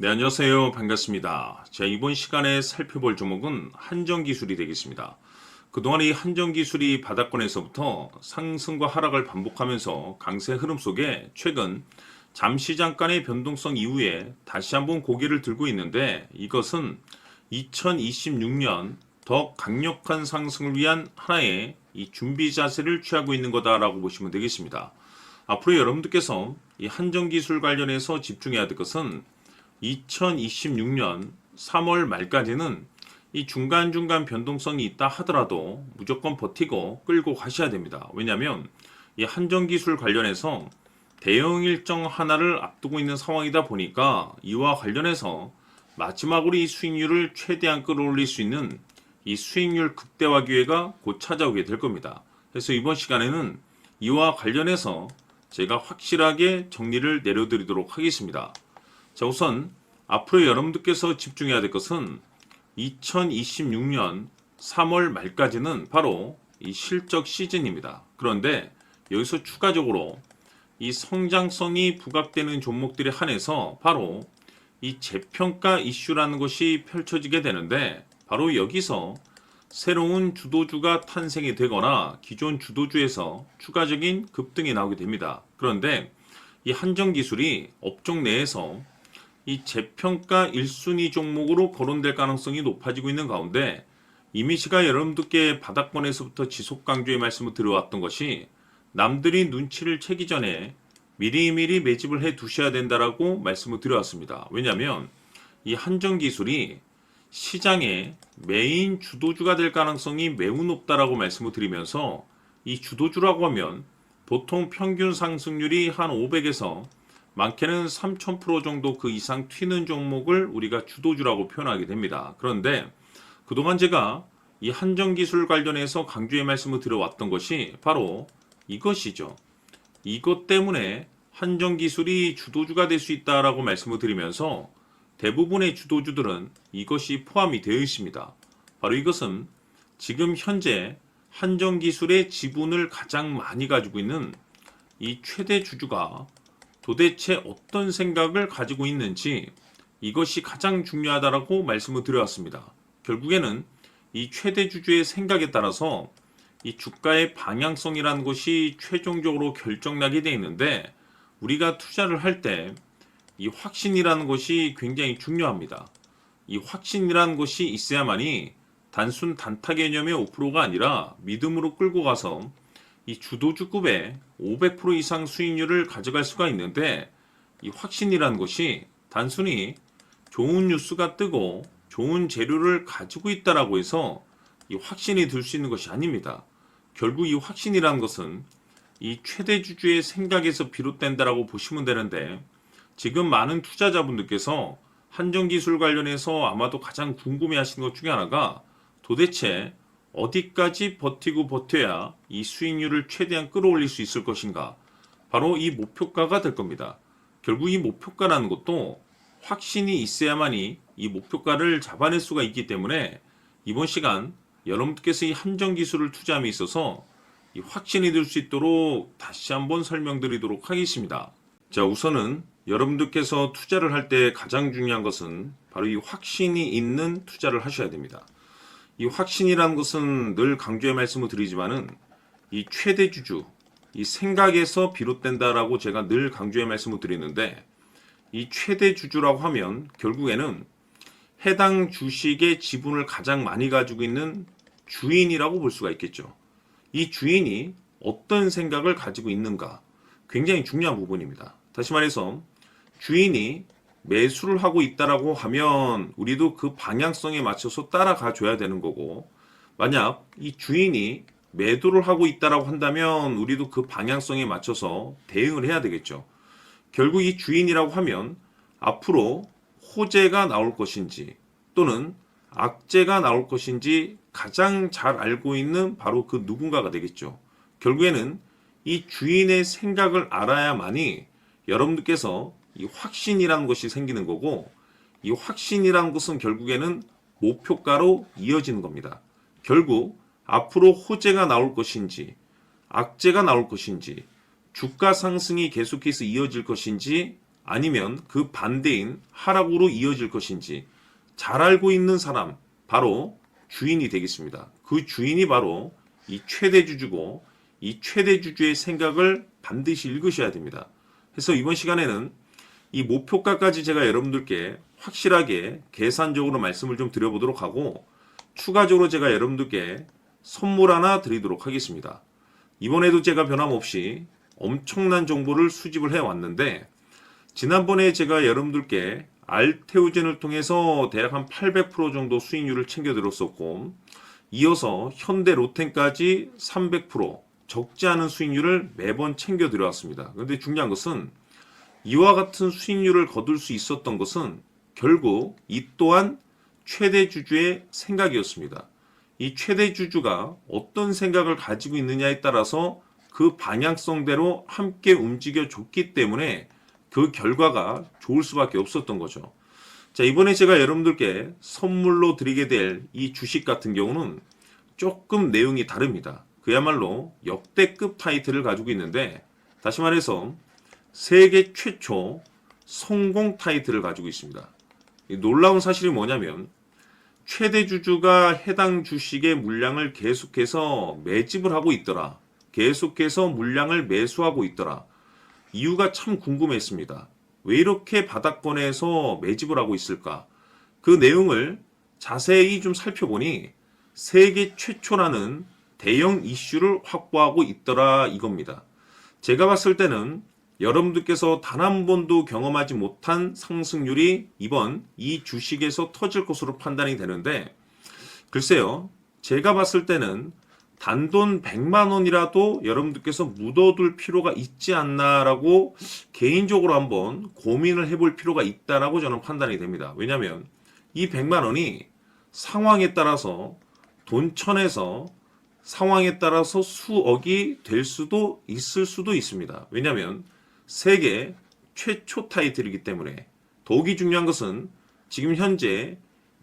네, 안녕하세요. 반갑습니다. 자, 이번 시간에 살펴볼 종목은 한정기술이 되겠습니다. 그동안 이 한정기술이 바닥권에서부터 상승과 하락을 반복하면서 강세 흐름 속에 최근 잠시 잠깐의 변동성 이후에 다시 한번 고개를 들고 있는데, 이것은 2026년 더 강력한 상승을 위한 하나의 이 준비 자세를 취하고 있는 거다라고 보시면 되겠습니다. 앞으로 여러분들께서 이 한정기술 관련해서 집중해야 될 것은 2026년 3월 말까지는 이 중간중간 변동성이 있다 하더라도 무조건 버티고 끌고 가셔야 됩니다. 왜냐하면 이 한정기술 관련해서 대형 일정 하나를 앞두고 있는 상황이다 보니까 이와 관련해서 마지막으로 이 수익률을 최대한 끌어올릴 수 있는 이 수익률 극대화 기회가 곧 찾아오게 될 겁니다. 그래서 이번 시간에는 이와 관련해서 제가 확실하게 정리를 내려드리도록 하겠습니다. 자, 우선 앞으로 여러분들께서 집중해야 될 것은 2026년 3월 말까지는 바로 이 실적 시즌입니다. 그런데 여기서 추가적으로 이 성장성이 부각되는 종목들에 한해서 바로 이 재평가 이슈라는 것이 펼쳐지게 되는데, 바로 여기서 새로운 주도주가 탄생이 되거나 기존 주도주에서 추가적인 급등이 나오게 됩니다. 그런데 이 한정기술이 업종 내에서 이 재평가 1순위 종목으로 거론될 가능성이 높아지고 있는 가운데, 이미 제가 여러분들께 바닥권에서부터 지속 강조의 말씀을 드려왔던 것이 남들이 눈치를 채기 전에 미리미리 매집을 해 두셔야 된다라고 말씀을 드려왔습니다. 왜냐하면 이 한정기술이 시장의 메인 주도주가 될 가능성이 매우 높다라고 말씀을 드리면서, 이 주도주라고 하면 보통 평균 상승률이 한 500에서 많게는 3000% 정도 그 이상 튀는 종목을 우리가 주도주라고 표현하게 됩니다. 그런데 그동안 제가 이 한정기술 관련해서 강조의 말씀을 드려왔던 것이 바로 이것이죠. 이것 때문에 한정기술이 주도주가 될 수 있다라고 말씀을 드리면서 대부분의 주도주들은 이것이 포함이 되어 있습니다. 바로 이것은 지금 현재 한정기술의 지분을 가장 많이 가지고 있는 이 최대 주주가 도대체 어떤 생각을 가지고 있는지, 이것이 가장 중요하다라고 말씀을 드려왔습니다. 결국에는 이 최대 주주의 생각에 따라서 이 주가의 방향성이라는 것이 최종적으로 결정나게 되어 있는데, 우리가 투자를 할 때 이 확신이라는 것이 굉장히 중요합니다. 이 확신이라는 것이 있어야만이 단순 단타 개념의 5%가 아니라 믿음으로 끌고 가서 이 주도주급의 500% 이상 수익률을 가져갈 수가 있는데, 이 확신이라는 것이 단순히 좋은 뉴스가 뜨고 좋은 재료를 가지고 있다라고 해서 이 확신이 들 수 있는 것이 아닙니다. 결국 이 확신이라는 것은 이 최대 주주의 생각에서 비롯된다라고 보시면 되는데, 지금 많은 투자자분들께서 한정기술 관련해서 아마도 가장 궁금해하시는 것 중에 하나가 도대체 어디까지 버티고 버텨야 이 수익률을 최대한 끌어올릴 수 있을 것인가, 바로 이 목표가가 될 겁니다. 결국 이 목표가라는 것도 확신이 있어야만이 이 목표가를 잡아낼 수가 있기 때문에 이번 시간 여러분께서 이 한정기술을 투자함에 있어서 이 확신이 들 수 있도록 다시 한번 설명드리도록 하겠습니다. 자, 우선은 여러분들께서 투자를 할 때 가장 중요한 것은 바로 이 확신이 있는 투자를 하셔야 됩니다. 이 확신이라는 것은 늘 강조의 말씀을 드리지만은 이 최대 주주, 이 생각에서 비롯된다라고 제가 늘 강조의 말씀을 드리는데, 이 최대 주주라고 하면 결국에는 해당 주식의 지분을 가장 많이 가지고 있는 주인이라고 볼 수가 있겠죠. 이 주인이 어떤 생각을 가지고 있는가, 굉장히 중요한 부분입니다. 다시 말해서 주인이 매수를 하고 있다라고 하면 우리도 그 방향성에 맞춰서 따라가 줘야 되는 거고, 만약 이 주인이 매도를 하고 있다라고 한다면 우리도 그 방향성에 맞춰서 대응을 해야 되겠죠. 결국 이 주인이라고 하면 앞으로 호재가 나올 것인지 또는 악재가 나올 것인지 가장 잘 알고 있는 바로 그 누군가가 되겠죠. 결국에는 이 주인의 생각을 알아야만이 여러분들께서 이 확신이라는 것이 생기는 거고, 이 확신이라는 것은 결국에는 목표가로 이어지는 겁니다. 결국 앞으로 호재가 나올 것인지 악재가 나올 것인지 주가 상승이 계속해서 이어질 것인지 아니면 그 반대인 하락으로 이어질 것인지 잘 알고 있는 사람, 바로 주인이 되겠습니다. 그 주인이 바로 이 최대주주고, 이 최대주주의 생각을 반드시 읽으셔야 됩니다. 그래서 이번 시간에는 이 목표가까지 제가 여러분들께 확실하게 계산적으로 말씀을 좀 드려보도록 하고, 추가적으로 제가 여러분들께 선물 하나 드리도록 하겠습니다. 이번에도 제가 변함없이 엄청난 정보를 수집을 해왔는데, 지난번에 제가 여러분들께 알테오젠을 통해서 대략 한 800% 정도 수익률을 챙겨드렸었고, 이어서 현대 로템까지 300% 적지 않은 수익률을 매번 챙겨드려왔습니다. 그런데 중요한 것은 이와 같은 수익률을 거둘 수 있었던 것은 결국 이 또한 최대주주의 생각이었습니다. 이 최대주주가 어떤 생각을 가지고 있느냐에 따라서 그 방향성대로 함께 움직여 줬기 때문에 그 결과가 좋을 수밖에 없었던 거죠. 자, 이번에 제가 여러분들께 선물로 드리게 될 이 주식 같은 경우는 조금 내용이 다릅니다. 그야말로 역대급 타이틀을 가지고 있는데, 다시 말해서 세계 최초 성공 타이틀을 가지고 있습니다. 놀라운 사실이 뭐냐면 최대주주가 해당 주식의 물량을 계속해서 매집을 하고 있더라. 계속해서 물량을 매수하고 있더라. 이유가 참 궁금했습니다. 왜 이렇게 바닥권에서 매집을 하고 있을까? 그 내용을 자세히 좀 살펴보니 세계 최초라는 대형 이슈를 확보하고 있더라 이겁니다. 제가 봤을 때는 여러분들께서 단 한 번도 경험하지 못한 상승률이 이번 이 주식에서 터질 것으로 판단이 되는데, 글쎄요, 제가 봤을 때는 단돈 100만 원이라도 여러분들께서 묻어둘 필요가 있지 않나라고 개인적으로 한번 고민을 해볼 필요가 있다라고 저는 판단이 됩니다. 왜냐하면 이 100만 원이 상황에 따라서 돈천에서 상황에 따라서 수억이 될 수도 있을 수도 있습니다. 왜냐하면 세계 최초 타이틀이기 때문에. 더욱이 중요한 것은 지금 현재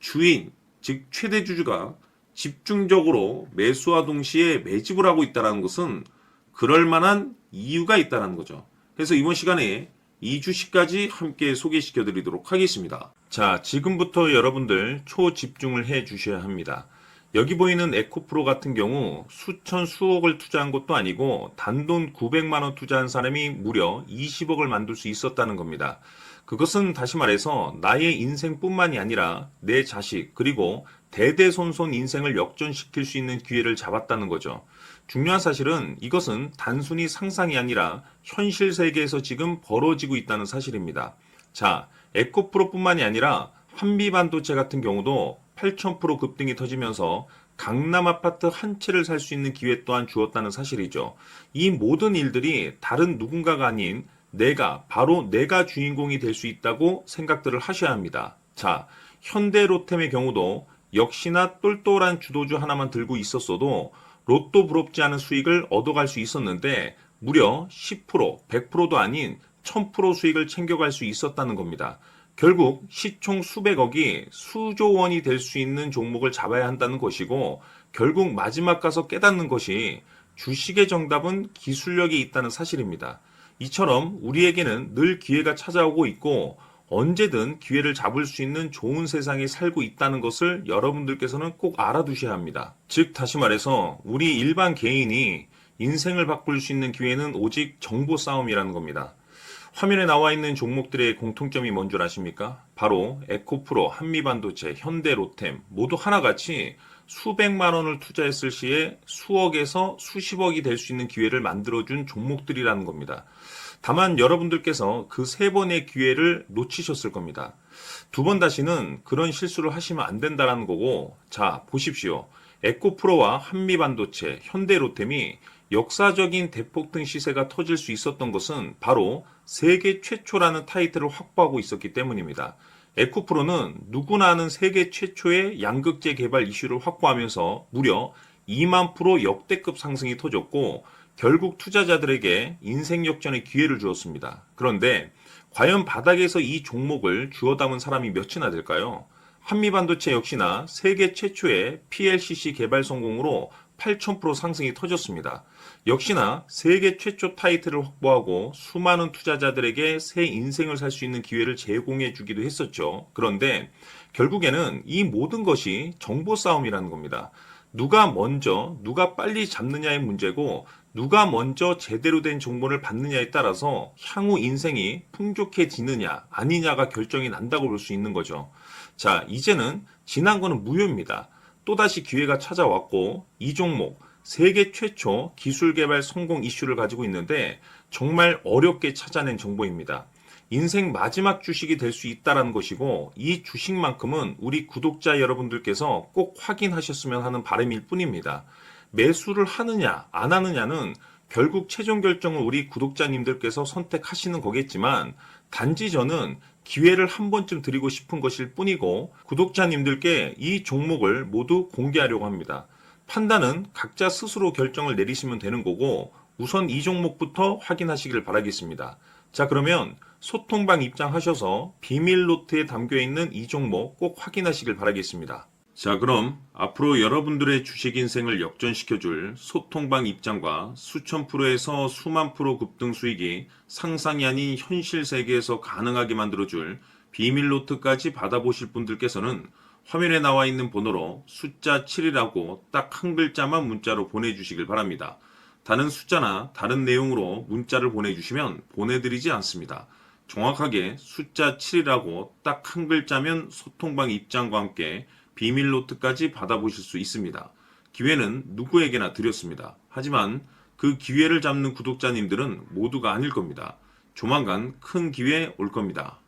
주인, 즉 최대주주가 집중적으로 매수와 동시에 매집을 하고 있다는 것은 그럴 만한 이유가 있다는 거죠. 그래서 이번 시간에 이 주식까지 함께 소개시켜 드리도록 하겠습니다. 자, 지금부터 여러분들 초집중을 해 주셔야 합니다. 여기 보이는 에코프로 같은 경우 수천 수억을 투자한 것도 아니고 단돈 900만 원 투자한 사람이 무려 20억을 만들 수 있었다는 겁니다. 그것은 다시 말해서 나의 인생뿐만이 아니라 내 자식 그리고 대대손손 인생을 역전시킬 수 있는 기회를 잡았다는 거죠. 중요한 사실은 이것은 단순히 상상이 아니라 현실 세계에서 지금 벌어지고 있다는 사실입니다. 자, 에코프로뿐만이 아니라 한미반도체 같은 경우도 8,000% 급등이 터지면서 강남 아파트 한 채를 살 수 있는 기회 또한 주었다는 사실이죠. 이 모든 일들이 다른 누군가가 아닌 바로 내가 주인공이 될 수 있다고 생각들을 하셔야 합니다. 자, 현대로템의 경우도 역시나 똘똘한 주도주 하나만 들고 있었어도 로또 부럽지 않은 수익을 얻어갈 수 있었는데 무려 10%, 100%도 아닌 1000% 수익을 챙겨갈 수 있었다는 겁니다. 결국 시총 수백억이 수조 원이 될 수 있는 종목을 잡아야 한다는 것이고, 결국 마지막 가서 깨닫는 것이 주식의 정답은 기술력이 있다는 사실입니다. 이처럼 우리에게는 늘 기회가 찾아오고 있고 언제든 기회를 잡을 수 있는 좋은 세상에 살고 있다는 것을 여러분들께서는 꼭 알아두셔야 합니다. 즉 다시 말해서 우리 일반 개인이 인생을 바꿀 수 있는 기회는 오직 정보 싸움이라는 겁니다. 화면에 나와 있는 종목들의 공통점이 뭔 줄 아십니까? 바로 에코프로, 한미반도체, 현대로템 모두 하나같이 수백만 원을 투자했을 시에 수억에서 수십억이 될 수 있는 기회를 만들어준 종목들이라는 겁니다. 다만 여러분들께서 그 세 번의 기회를 놓치셨을 겁니다. 두 번 다시는 그런 실수를 하시면 안 된다는 거고, 자 보십시오. 에코프로와 한미반도체, 현대로템이 역사적인 대폭등 시세가 터질 수 있었던 것은 바로 세계 최초라는 타이틀을 확보하고 있었기 때문입니다. 에코프로는 누구나 아는 세계 최초의 양극재 개발 이슈를 확보하면서 무려 2만 프로 역대급 상승이 터졌고 결국 투자자들에게 인생 역전의 기회를 주었습니다. 그런데 과연 바닥에서 이 종목을 주워 담은 사람이 몇이나 될까요? 한미반도체 역시나 세계 최초의 PLCC 개발 성공으로 8,000% 상승이 터졌습니다. 역시나 세계 최초 타이틀을 확보하고 수많은 투자자들에게 새 인생을 살 수 있는 기회를 제공해 주기도 했었죠. 그런데 결국에는 이 모든 것이 정보 싸움이라는 겁니다. 누가 먼저, 누가 빨리 잡느냐의 문제고, 누가 먼저 제대로 된 정보를 받느냐에 따라서 향후 인생이 풍족해지느냐, 아니냐가 결정이 난다고 볼 수 있는 거죠. 자, 이제는 지난 거는 무효입니다. 또다시 기회가 찾아왔고, 이 종목, 세계 최초 기술 개발 성공 이슈를 가지고 있는데, 정말 어렵게 찾아낸 정보입니다. 인생 마지막 주식이 될 수 있다는 것이고, 이 주식만큼은 우리 구독자 여러분들께서 꼭 확인하셨으면 하는 바람일 뿐입니다. 매수를 하느냐 안 하느냐는 결국 최종 결정을 우리 구독자님들께서 선택하시는 거겠지만, 단지 저는 기회를 한 번쯤 드리고 싶은 것일 뿐이고, 구독자님들께 이 종목을 모두 공개하려고 합니다. 판단은 각자 스스로 결정을 내리시면 되는 거고, 우선 이 종목부터 확인하시길 바라겠습니다. 자, 그러면 소통방 입장하셔서 비밀 노트에 담겨 있는 이 종목 꼭 확인하시길 바라겠습니다. 자, 그럼 앞으로 여러분들의 주식 인생을 역전시켜줄 소통방 입장과 수천 프로에서 수만 프로 급등 수익이 상상이 아닌 현실 세계에서 가능하게 만들어줄 비밀 노트까지 받아보실 분들께서는 화면에 나와 있는 번호로 숫자 7이라고 딱 한 글자만 문자로 보내주시길 바랍니다. 다른 숫자나 다른 내용으로 문자를 보내주시면 보내드리지 않습니다. 정확하게 숫자 7이라고 딱 한 글자면 소통방 입장과 함께 비밀 노트까지 받아보실 수 있습니다. 기회는 누구에게나 드렸습니다. 하지만 그 기회를 잡는 구독자님들은 모두가 아닐 겁니다. 조만간 큰 기회 올 겁니다.